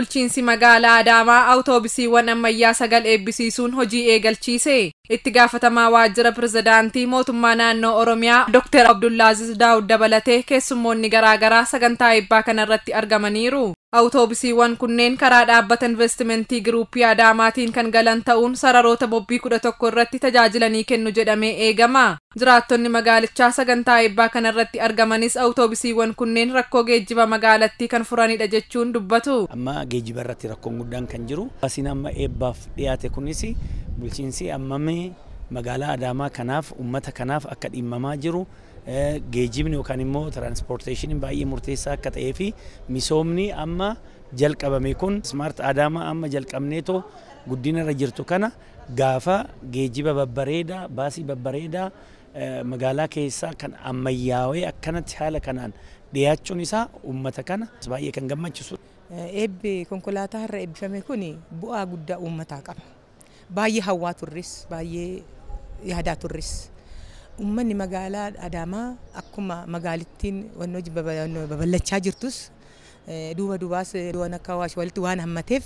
Bulchiinsi magaalaa Adaamaa awutoobisiiwwan ammayyaa 9 eebbisiisuun hojii eegalchiise. Itti gaafatamaa waajjira pirezidaantii mootummaa naannoo Oromiyaa Dr. Abdullaaziz Daawud dabalatee keessummoonni garaagaraa sagantaa eebbaa kanarratti argamaniiru. Awutoobisiiwwan kunneen karaa dhaabbata investimentii giruuppii Adaamaatiin kan galan ta'uun sararoota bobbii 11 irratti tajaajilanii kennu jedhamee eegama. Jiraattonni magaalichaa sagantaa eebbaa kanarratti argamanis awutoobisiiwwan kunneen rakkoo geejjiba magaalattii kan furanidha jechuun dubbatu. Amma geejjiba irratti rakkoon guddaan kan jiru. Asiin amma eebbaaf dhiyaate kunis bulchiinsi ammamee magaalaa Adaamaa kanaaf uummata kanaaf akka dhimmamaa jiru. Geejjibni yookaan immoo tiraanspoorteeshiniin baay'ee murteessaa akka ta'ee fi misoomni amma jalqabame kun Smart Adaamaa amma jalqabneetoo guddina irra jirtu kana gaafa geejjiba babbareedaa baasii babbareedaa magaalaa keessaa kan ammayyaawee akkanatti haala kanaan dhiyaachuun isaa uummata kana baay'ee kan gammachiisu. Eebbi konkolaataa irra eebbifame kun bu'aa guddaa uummataa qaba. Baay'ee hawwaa turris baay'ee yaadaa turris. Uummanni magaalaa Adaamaa akkuma magaalittiin babal'achaa jirtus duuba duubaas waan akka Awaash walitti waan hammateef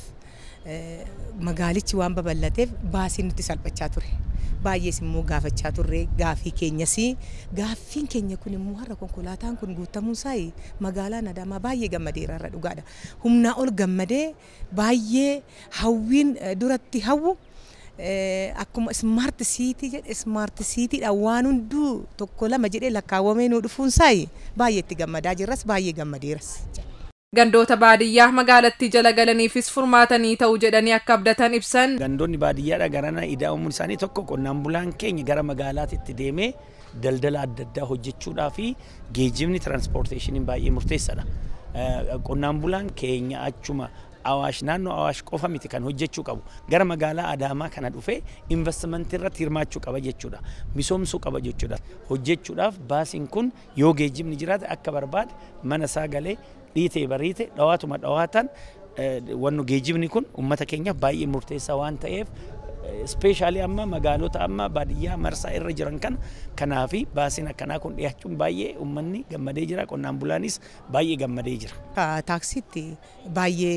magaalichi waan babal'ateef baasiin nutti salphachaa ture. Baay'ees immoo gaafachaa turre gaafii keenyas gaaffiin keenya kun immoo har'a konkolaataan kun guutamuun isaa magaalaan Adaamaa baay'ee gammadeera irra dhugaadha. Humnaa ol gammadee baay'ee hawwiin duratti hawwu. Akkuma smart city dha waan hunduu tokko lama jedhee lakkaawwamee nu dhufuun isaa baay'ee itti gammadaa jirras baay'ee gammadeeras. Gandoota baadiyyaa magaalattii jala galaniifis furmaatanii ta'uu jedhanii akka abdatan ibsan. Gandoonni baadiyyaadha garana ida'amuun isaanii tokko qonnaan bulaan keenya gara magaalaatti deemee daldala adda addaa hojjechuudhaa fi geejjibni tiraanspoorteeshiniin baay'ee murteessaadha. Qonnaan bulaan keenya achuma Awaash naannoo Awaash qofa miti kan hojjechuu qabu. Gara magaalaa Adaamaa kana dhufee investimentii irratti hirmaachuu qaba jechuudha. Misoomsuu qaba jechuudha. Hojjechuudhaaf baasiin kun yoo geejjibni jiraate akka barbaade mana isaa galee dhiitee bariite dhawaatuma dhawaatan wannu geejjibni kun uummata keenyaaf baay'ee murteessaa waan ta'eef ispeeshaalii amma magaalota amma baadiyyaa marsaa irra jiran kanaafi baasiin akkanaa kun dhiyaachuun baay'ee uummanni gammadee jira. Qonnaan bulaanis baay'ee gammadee jira. Taaksiitti baay'ee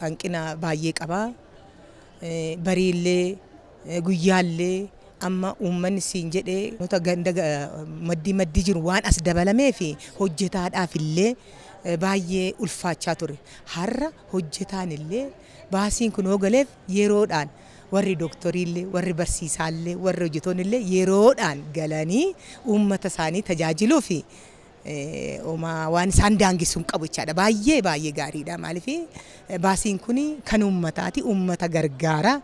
hanqina baay'ee qaba. Bariillee guyyaallee amma uummanni siin jedhee nuta ganda maddii jiru waan as dabalamee fi hojjetaadhaaf illee baay'ee ulfaachaa ture. Har'a hojjetaan illee baasiin kun hoogaleef yeroodhaan warri dooktoriillee warri barsiisaallee warri hojjetoonillee yeroodhaan galanii uummata isaanii tajaajiluu fi waan isaan daangisuun qabu jechaadha. Baay'ee gaariidha. Maaliif baasiin kun kan uummataati, uummata gargaara.